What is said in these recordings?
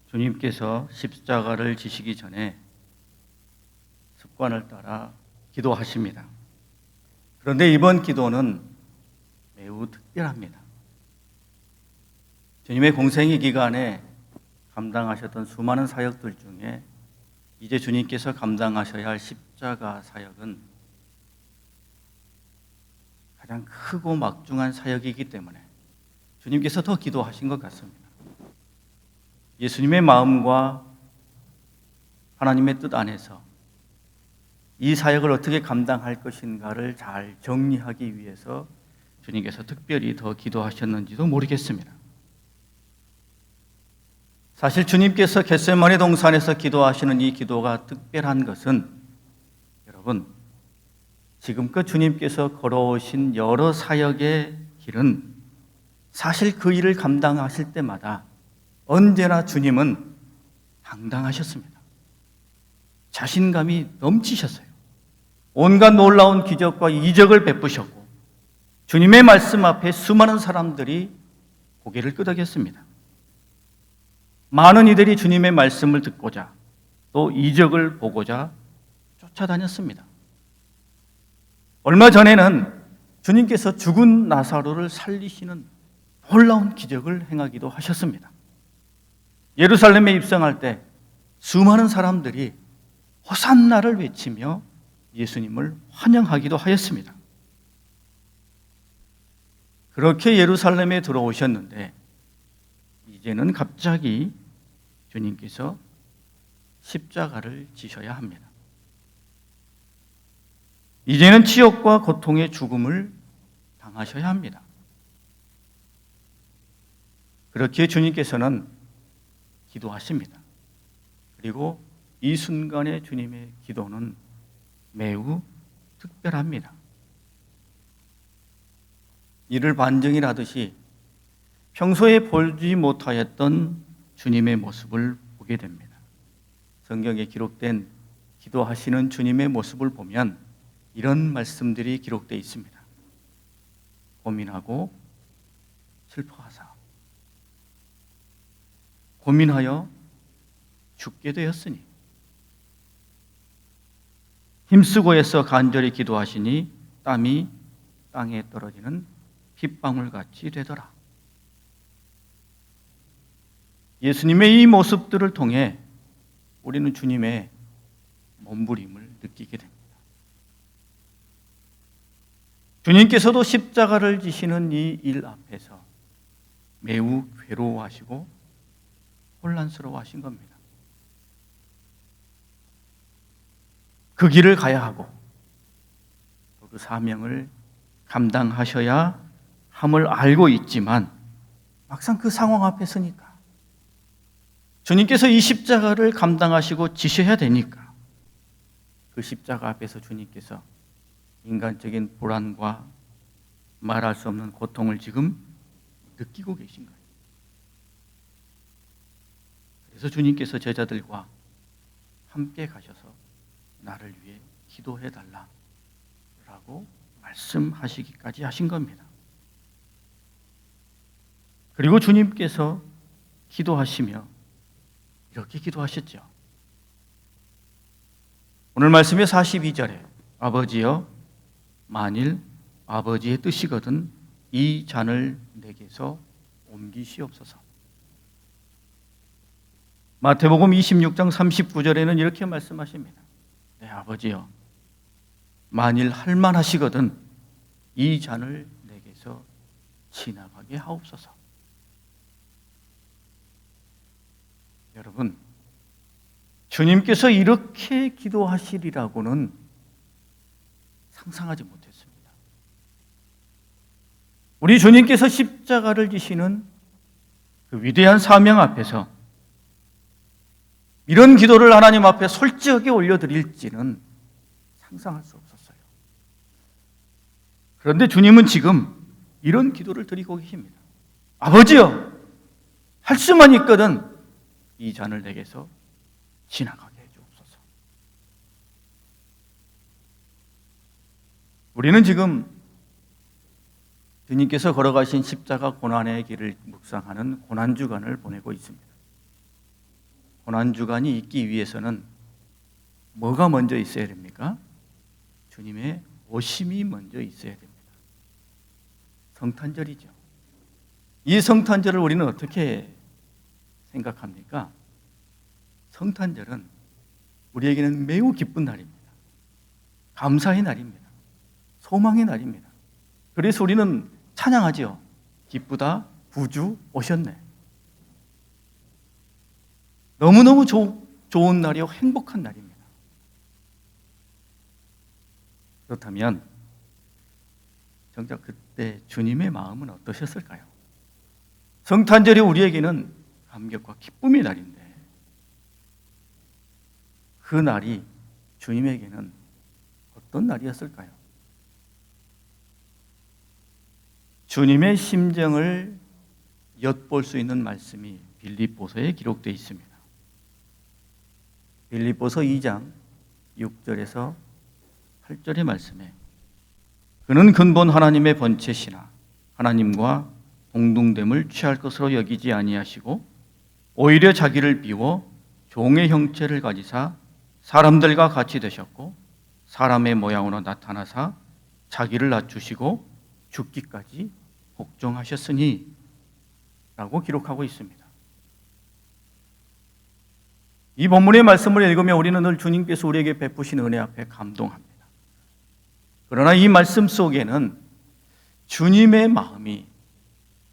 주님께서 십자가를 지시기 전에 습관을 따라 기도하십니다. 그런데 이번 기도는 매우 특별합니다. 주님의 공생의 기간에 감당하셨던 수많은 사역들 중에 이제 주님께서 감당하셔야 할 십자가 사역은 가장 크고 막중한 사역이기 때문에 주님께서 더 기도하신 것 같습니다. 예수님의 마음과 하나님의 뜻 안에서 이 사역을 어떻게 감당할 것인가를 잘 정리하기 위해서 주님께서 특별히 더 기도하셨는지도 모르겠습니다. 사실 주님께서 겟세마네 동산에서 기도하시는 이 기도가 특별한 것은 여러분, 지금껏 주님께서 걸어오신 여러 사역의 길은 사실 그 일을 감당하실 때마다 언제나 주님은 당당하셨습니다. 자신감이 넘치셨어요. 온갖 놀라운 기적과 이적을 베푸셨고 주님의 말씀 앞에 수많은 사람들이 고개를 끄덕였습니다. 많은 이들이 주님의 말씀을 듣고자 또 이적을 보고자 쫓아다녔습니다. 얼마 전에는 주님께서 죽은 나사로를 살리시는 놀라운 기적을 행하기도 하셨습니다. 예루살렘에 입성할 때 수많은 사람들이 호산나를 외치며 예수님을 환영하기도 하였습니다. 그렇게 예루살렘에 들어오셨는데 이제는 갑자기 주님께서 십자가를 지셔야 합니다. 이제는 치욕과 고통의 죽음을 당하셔야 합니다. 그렇게 주님께서는 기도하십니다. 그리고 이 순간의 주님의 기도는 매우 특별합니다. 이를 반증이라듯이 평소에 보지 못하였던 주님의 모습을 보게 됩니다. 성경에 기록된 기도하시는 주님의 모습을 보면 이런 말씀들이 기록되어 있습니다. 고민하고 슬퍼하사 고민하여 죽게 되었으니 힘쓰고 애써 간절히 기도하시니 땀이 땅에 떨어지는 핏방울같이 되더라. 예수님의 이 모습들을 통해 우리는 주님의 몸부림을 느끼게 됩니다. 주님께서도 십자가를 지시는 이 일 앞에서 매우 괴로워하시고 혼란스러워하신 겁니다. 그 길을 가야 하고 그 사명을 감당하셔야 함을 알고 있지만 막상 그 상황 앞에 서니까 주님께서 이 십자가를 감당하시고 지셔야 되니까 그 십자가 앞에서 주님께서 인간적인 불안과 말할 수 없는 고통을 지금 느끼고 계신 거예요. 그래서 주님께서 제자들과 함께 가셔서 나를 위해 기도해달라고 말씀하시기까지 하신 겁니다. 그리고 주님께서 기도하시며 이렇게 기도하셨죠. 오늘 말씀의 42절에 아버지여 만일 아버지의 뜻이거든 이 잔을 내게서 옮기시옵소서. 마태복음 26장 39절에는 이렇게 말씀하십니다. 네, 아버지여 만일 할만하시거든 이 잔을 내게서 지나가게 하옵소서. 여러분, 주님께서 이렇게 기도하시리라고는 상상하지 못했습니다. 우리 주님께서 십자가를 지시는 그 위대한 사명 앞에서 이런 기도를 하나님 앞에 솔직하게 올려드릴지는 상상할 수 없었어요. 그런데 주님은 지금 이런 기도를 드리고 계십니다. 아버지여, 할 수만 있거든 이 잔을 내게서 지나가게 해주옵소서. 우리는 지금 주님께서 걸어가신 십자가 고난의 길을 묵상하는 고난주간을 보내고 있습니다. 고난주간이 있기 위해서는 뭐가 먼저 있어야 됩니까? 주님의 오심이 먼저 있어야 됩니다. 성탄절이죠. 이 성탄절을 우리는 어떻게 생각합니까? 성탄절은 우리에게는 매우 기쁜 날입니다. 감사의 날입니다. 소망의 날입니다. 그래서 우리는 찬양하지요. 기쁘다 구주 오셨네. 너무너무 좋은 날이요, 행복한 날입니다. 그렇다면 정작 그때 주님의 마음은 어떠셨을까요? 성탄절이 우리에게는 감격과 기쁨의 날인데 그 날이 주님에게는 어떤 날이었을까요? 주님의 심정을 엿볼 수 있는 말씀이 빌립보서에 기록되어 있습니다. 빌립보서 2장 6절에서 8절의 말씀에 그는 근본 하나님의 번체시나 하나님과 동등됨을 취할 것으로 여기지 아니하시고 오히려 자기를 비워 종의 형체를 가지사 사람들과 같이 되셨고 사람의 모양으로 나타나사 자기를 낮추시고 죽기까지 복종하셨으니 라고 기록하고 있습니다. 이 본문의 말씀을 읽으며 우리는 늘 주님께서 우리에게 베푸신 은혜 앞에 감동합니다. 그러나 이 말씀 속에는 주님의 마음이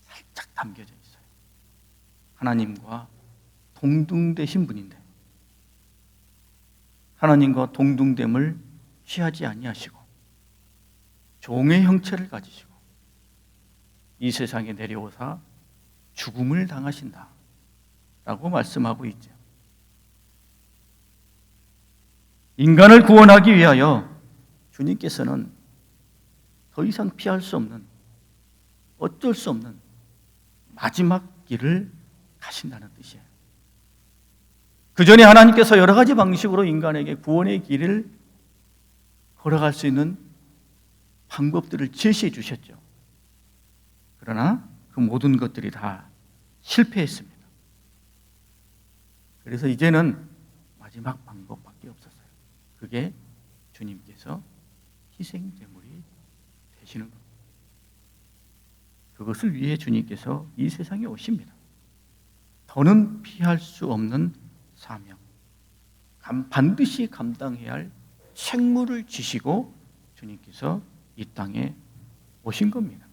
살짝 담겨져 있어요. 하나님과 동등되신 분인데 하나님과 동등됨을 취하지 아니하시고 종의 형체를 가지시고 이 세상에 내려오사 죽음을 당하신다 라고 말씀하고 있죠. 인간을 구원하기 위하여 주님께서는 더 이상 피할 수 없는, 어쩔 수 없는 마지막 길을 가신다는 뜻이에요. 그 전에 하나님께서 여러 가지 방식으로 인간에게 구원의 길을 걸어갈 수 있는 방법들을 제시해 주셨죠. 그러나 그 모든 것들이 다 실패했습니다. 그래서 이제는 마지막 방법밖에 없었어요. 그게 주님께서 희생제물이 되시는 겁니다. 그것을 위해 주님께서 이 세상에 오십니다. 더는 피할 수 없는 사명, 반드시 감당해야 할 책무를 지시고 주님께서 이 땅에 오신 겁니다.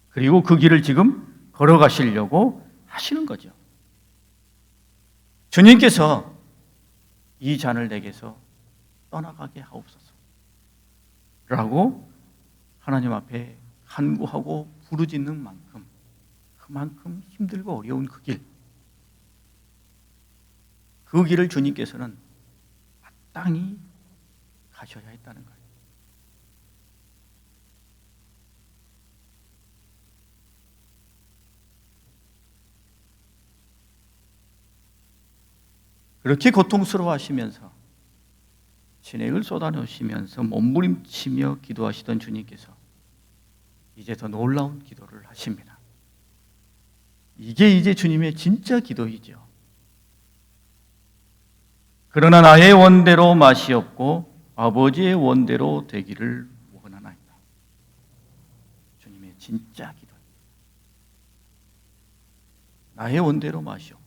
그리고 그 길을 지금 걸어가시려고 하시는 거죠. 주님께서 이 잔을 내게서 떠나가게 하옵소서 라고 하나님 앞에 간구하고 부르짖는 만큼 그만큼 힘들고 어려운 그 길, 그 길을 주님께서는 마땅히 가셔야 했다는 거예요. 그렇게 고통스러워하시면서 진액을 쏟아놓으시면서 몸부림치며 기도하시던 주님께서 이제 더 놀라운 기도를 하십니다. 이게 이제 주님의 진짜 기도이죠. 그러나 나의 원대로 마시옵고 아버지의 원대로 되기를 원하나이다. 주님의 진짜 기도. 나의 원대로 마시옵고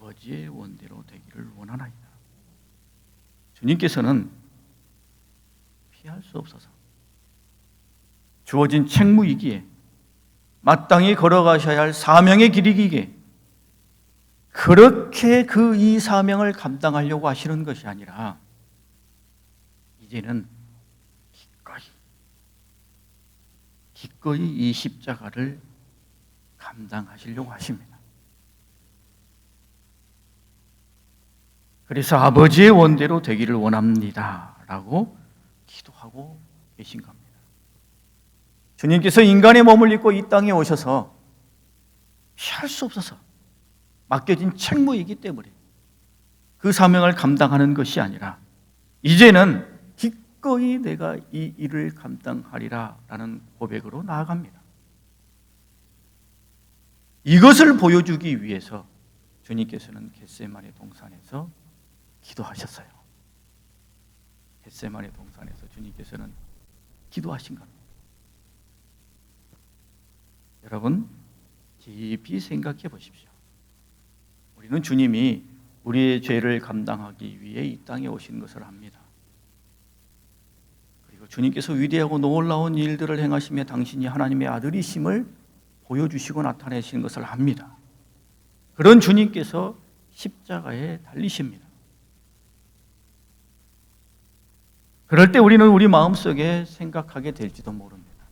아버지의 원대로 되기를 원하나이다. 주님께서는 피할 수 없어서 주어진 책무이기에 마땅히 걸어가셔야 할 사명의 길이기에 그렇게 그 이 사명을 감당하려고 하시는 것이 아니라 이제는 기꺼이 이 십자가를 감당하시려고 하십니다. 그래서 아버지의 원대로 되기를 원합니다 라고 기도하고 계신 겁니다. 주님께서 인간의 몸을 입고 이 땅에 오셔서 피할 수 없어서 맡겨진 책무이기 때문에 그 사명을 감당하는 것이 아니라 이제는 기꺼이 내가 이 일을 감당하리라 라는 고백으로 나아갑니다. 이것을 보여주기 위해서 주님께서는 겟세마네 동산에서 기도하셨어요. 겟세마네 동산에서 주님께서는 기도하신 겁니다. 여러분, 깊이 생각해 보십시오. 우리는 주님이 우리의 죄를 감당하기 위해 이 땅에 오신 것을 압니다. 그리고 주님께서 위대하고 놀라운 일들을 행하시며 당신이 하나님의 아들이심을 보여주시고 나타내시는 것을 압니다. 그런 주님께서 십자가에 달리십니다. 그럴 때 우리는 우리 마음속에 생각하게 될지도 모릅니다.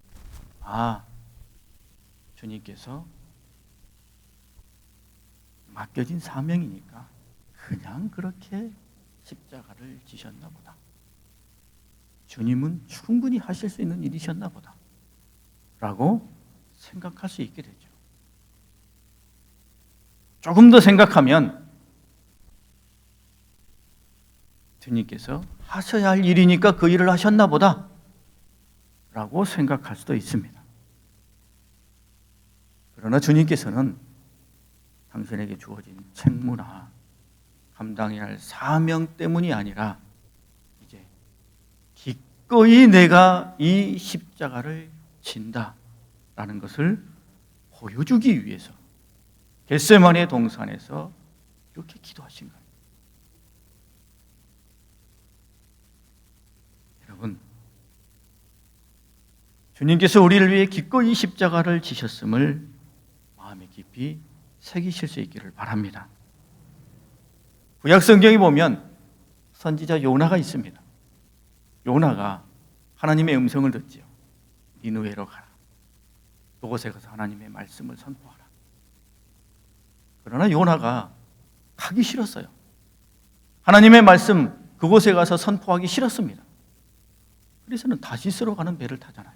아, 주님께서 맡겨진 사명이니까 그냥 그렇게 십자가를 지셨나 보다. 주님은 충분히 하실 수 있는 일이셨나 보다 라고 생각할 수 있게 되죠. 조금 더 생각하면 주님께서 하셔야 할 일이니까 그 일을 하셨나 보다 라고 생각할 수도 있습니다. 그러나 주님께서는 당신에게 주어진 책무나 감당해야 할 사명 때문이 아니라 이제 기꺼이 내가 이 십자가를 진다라는 것을 보여주기 위해서 겟세마네 동산에서 이렇게 기도하신 거예요. 여러분, 주님께서 우리를 위해 기꺼이 십자가를 지셨음을 마음에 깊이 새기실 수 있기를 바랍니다. 구약 성경에 보면 선지자 요나가 있습니다. 요나가 하나님의 음성을 듣지요. 니느웨로 가라. 그곳에 가서 하나님의 말씀을 선포하라. 그러나 요나가 가기 싫었어요. 하나님의 말씀 그곳에 가서 선포하기 싫었습니다. 그래서는 다시스로 가는 배를 타잖아요.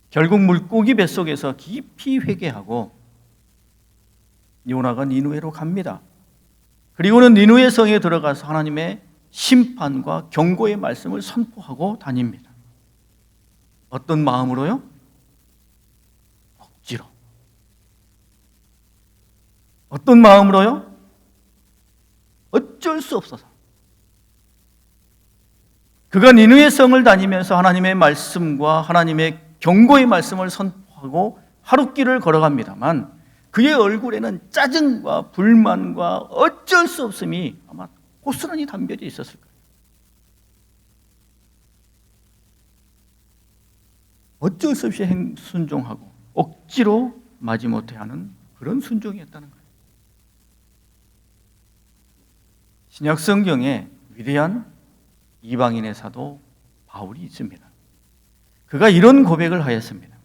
결국 물고기 뱃속에서 깊이 회개하고 요나가 니느웨로 갑니다. 그리고는 니느웨 성에 들어가서 하나님의 심판과 경고의 말씀을 선포하고 다닙니다. 어떤 마음으로요? 억지로. 어떤 마음으로요? 어쩔 수 없어서. 그가 니느웨 성을 다니면서 하나님의 말씀과 하나님의 경고의 말씀을 선포하고 하룻길을 걸어갑니다만 그의 얼굴에는 짜증과 불만과 어쩔 수 없음이 아마 고스란히 담겨져 있었을 거예요. 어쩔 수 없이 순종하고 억지로 마지못해 하는 그런 순종이었다는 거예요. 신약 성경에 위대한 이방인의 사도 바울이 있습니다. 그가 이런 고백을 하였습니다.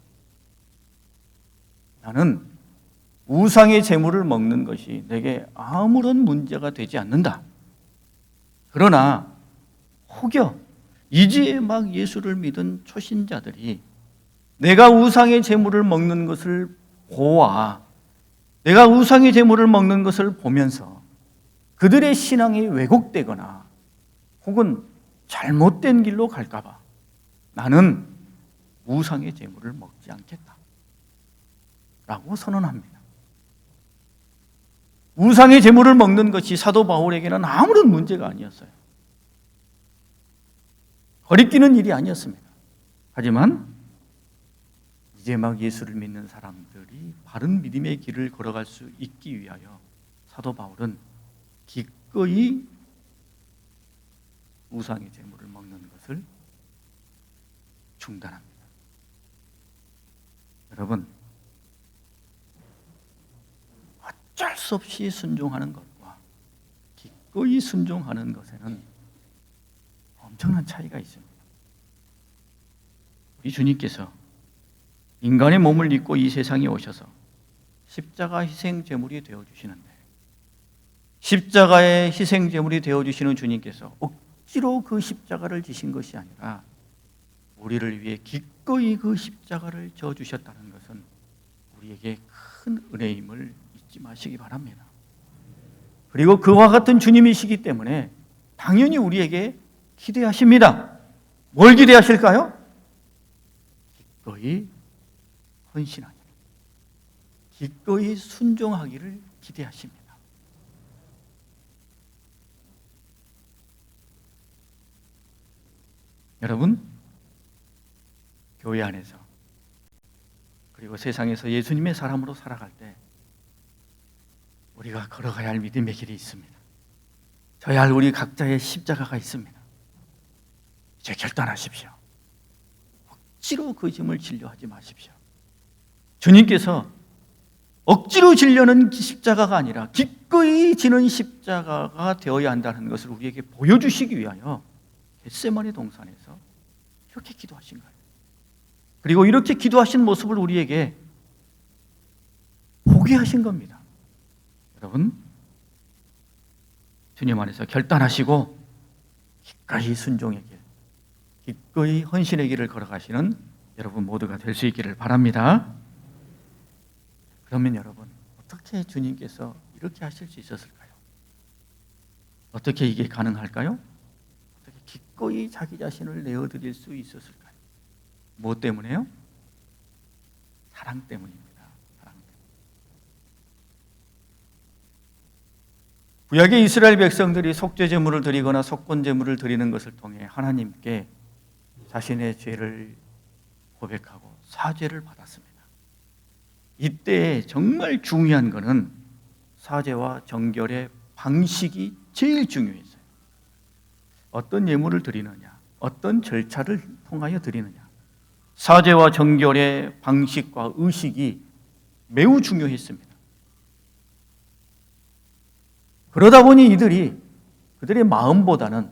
나는 우상의 제물을 먹는 것이 내게 아무런 문제가 되지 않는다. 그러나 혹여 이제 막 예수를 믿은 초신자들이 내가 우상의 제물을 먹는 것을 보아 내가 우상의 제물을 먹는 것을 보면서 그들의 신앙이 왜곡되거나 혹은 잘못된 길로 갈까 봐 나는 우상의 제물을 먹지 않겠다 라고 선언합니다. 우상의 제물을 먹는 것이 사도 바울에게는 아무런 문제가 아니었어요. 거리끼는 일이 아니었습니다. 하지만 이제 막 예수를 믿는 사람들이 바른 믿음의 길을 걸어갈 수 있기 위하여 사도 바울은 기꺼이 우상의 제물을 먹는 것을 중단합니다. 여러분, 어쩔 수 없이 순종하는 것과 기꺼이 순종하는 것에는 엄청난 차이가 있습니다. 우리 주님께서 인간의 몸을 입고 이 세상에 오셔서 십자가 희생 제물이 되어주시는데 십자가의 희생 제물이 되어주시는 주님께서 억지로 그 십자가를 지신 것이 아니라 우리를 위해 기꺼이 그 십자가를 져주셨다는 것은 우리에게 큰 은혜임을 잊지 마시기 바랍니다. 그리고 그와 같은 주님이시기 때문에 당연히 우리에게 기대하십니다. 뭘 기대하실까요? 기꺼이 헌신하기를, 기꺼이 순종하기를 기대하십니다. 여러분, 교회 안에서 그리고 세상에서 예수님의 사람으로 살아갈 때 우리가 걸어가야 할 믿음의 길이 있습니다. 져야 할 우리 각자의 십자가가 있습니다. 이제 결단하십시오. 억지로 그 짐을 지려 하지 마십시오. 주님께서 억지로 지려는 십자가가 아니라 기꺼이 지는 십자가가 되어야 한다는 것을 우리에게 보여주시기 위하여 겟세마네 동산에서 이렇게 기도하신 거예요. 그리고 이렇게 기도하신 모습을 우리에게 보게 하신 겁니다. 여러분, 주님 안에서 결단하시고 기꺼이 순종의 길, 기꺼이 헌신의 길을 걸어가시는 여러분 모두가 될 수 있기를 바랍니다. 그러면 여러분, 어떻게 주님께서 이렇게 하실 수 있었을까요? 어떻게 이게 가능할까요? 어떻게 기꺼이 자기 자신을 내어드릴 수 있었을까요? 무엇 때문에요? 사랑 때문입니다. 사랑 때문에. 구약의 이스라엘 백성들이 속죄 제물을 드리거나 속건 제물을 드리는 것을 통해 하나님께 자신의 죄를 고백하고 사죄를 받았습니다. 이때 정말 중요한 것은 사죄와 정결의 방식이 제일 중요했어요. 어떤 예물을 드리느냐, 어떤 절차를 통하여 드리느냐, 사죄와 정결의 방식과 의식이 매우 중요했습니다. 그러다 보니 이들이 그들의 마음보다는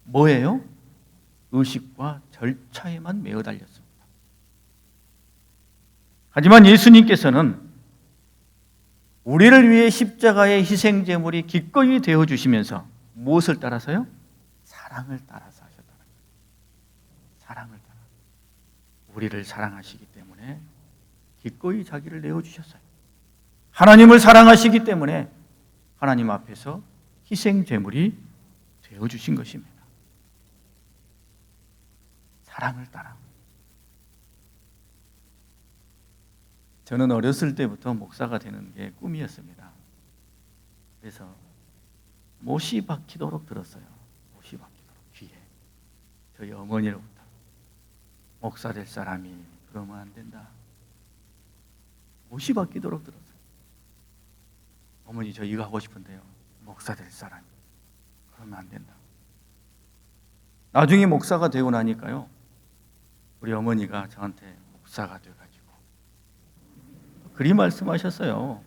뭐예요? 의식과 절차에만 매어 달렸습니다. 하지만 예수님께서는 우리를 위해 십자가의 희생 제물이 기꺼이 되어 주시면서 무엇을 따라서요? 사랑을 따라서 하셨다는 거예요. 사랑을 따라. 우리를 사랑하시기 때문에 기꺼이 자기를 내어 주셨어요. 하나님을 사랑하시기 때문에 하나님 앞에서 희생 제물이 되어 주신 것입니다. 사랑을 따라. 저는 어렸을 때부터 목사가 되는 게 꿈이었습니다. 그래서 못이 박히도록 들었어요. 못이 박히도록 귀에. 저희 어머니로부터 목사 될 사람이 그러면 안 된다. 못이 박히도록 들었어요. 어머니 저 이거 하고 싶은데요. 목사 될 사람이 그러면 안 된다. 나중에 목사가 되고 나니까요. 우리 어머니가 저한테 목사가 돼가지고 그리 말씀하셨어요.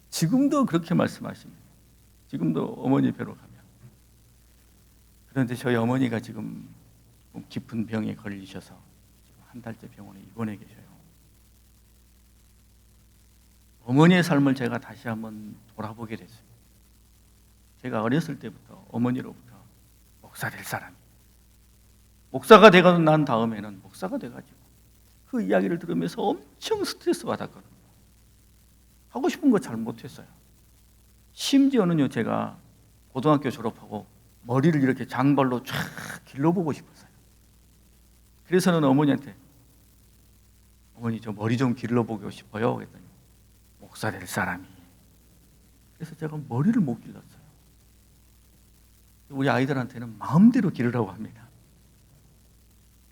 지금도 그렇게 말씀하십니다. 지금도 어머니 뵈러 가면. 그런데 저희 어머니가 지금 깊은 병에 걸리셔서 지금 한 달째 병원에 입원해 계셔요. 어머니의 삶을 제가 다시 한번 돌아보게 됐어요. 제가 어렸을 때부터 어머니로부터 목사 될 사람이 목사가 되고 난 다음에는 목사가 돼가지고 그 이야기를 들으면서 엄청 스트레스 받았거든요. 하고 싶은 거 잘 못했어요. 심지어는요, 제가 고등학교 졸업하고 머리를 이렇게 장발로 쫙 길러보고 싶었어요. 그래서는 어머니한테 어머니 저 머리 좀 길러보고 싶어요. 그랬더니 목사 될 사람이. 그래서 제가 머리를 못 길렀어요. 우리 아이들한테는 마음대로 기르라고 합니다.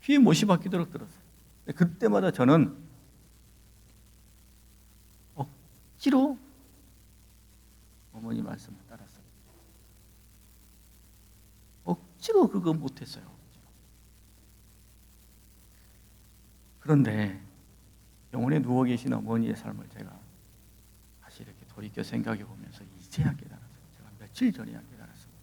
귀에 못이 박히도록 들었어요. 그때마다 저는 억지로 어머니 말씀을 따랐어요. 억지로 그거 못했어요. 그런데 병원에 누워 계신 어머니의 삶을 제가 다시 이렇게 돌이켜 생각해 보면서 이제야 깨달았어요. 제가 며칠 전에야 깨달았습니다.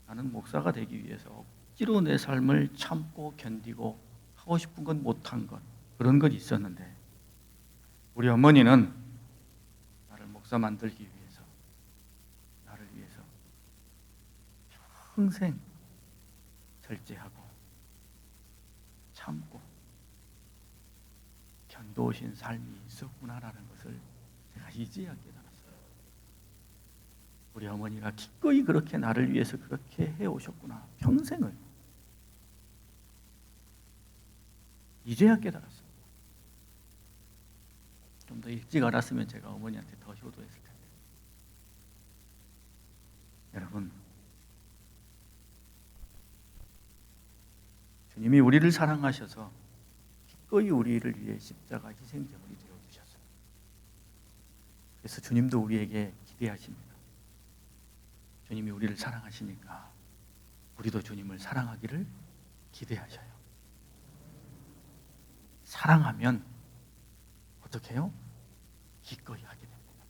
나는 목사가 되기 위해서 억지로 내 삶을 참고 견디고 하고 싶은 건 못한 것, 그런 건 있었는데 우리 어머니는 나를 목사 만들기 위해서, 나를 위해서 평생 절제하고 참고 견도오신 삶이 있었구나라는 것을 제가 이제야 깨달았어요. 우리 어머니가 기꺼이 그렇게 나를 위해서 그렇게 해오셨구나. 평생을. 이제야 깨달았어요. 좀 더 일찍 알았으면 제가 어머니한테 더 효도했을 텐데. 여러분, 주님이 우리를 사랑하셔서 기꺼이 우리를 위해 십자가 희생제물이 되어주셨어요. 그래서 주님도 우리에게 기대하십니다. 주님이 우리를 사랑하시니까 우리도 주님을 사랑하기를 기대하셔요. 사랑하면 어떻게 해요? 기꺼이 하게 됩니다.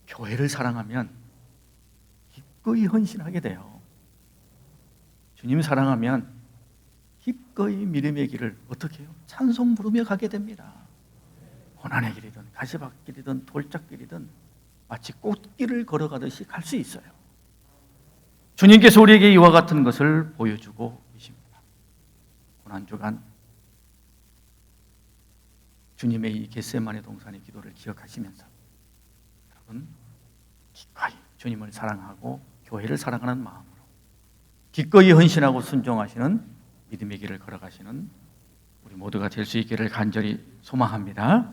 교회를 사랑하면 기꺼이 헌신하게 돼요. 주님 사랑하면 기꺼이 믿음의 길을 어떻게 해요? 찬송 부르며 가게 됩니다. 고난의 길이든 가시밭길이든 돌짝길이든 마치 꽃길을 걸어가듯이 갈 수 있어요. 주님께서 우리에게 이와 같은 것을 보여주고 계십니다. 고난주간 주님의 이 겟세마네 동산의 기도를 기억하시면서 여러분 기꺼이 주님을 사랑하고 교회를 사랑하는 마음으로 기꺼이 헌신하고 순종하시는 믿음의 길을 걸어가시는 우리 모두가 될 수 있기를 간절히 소망합니다.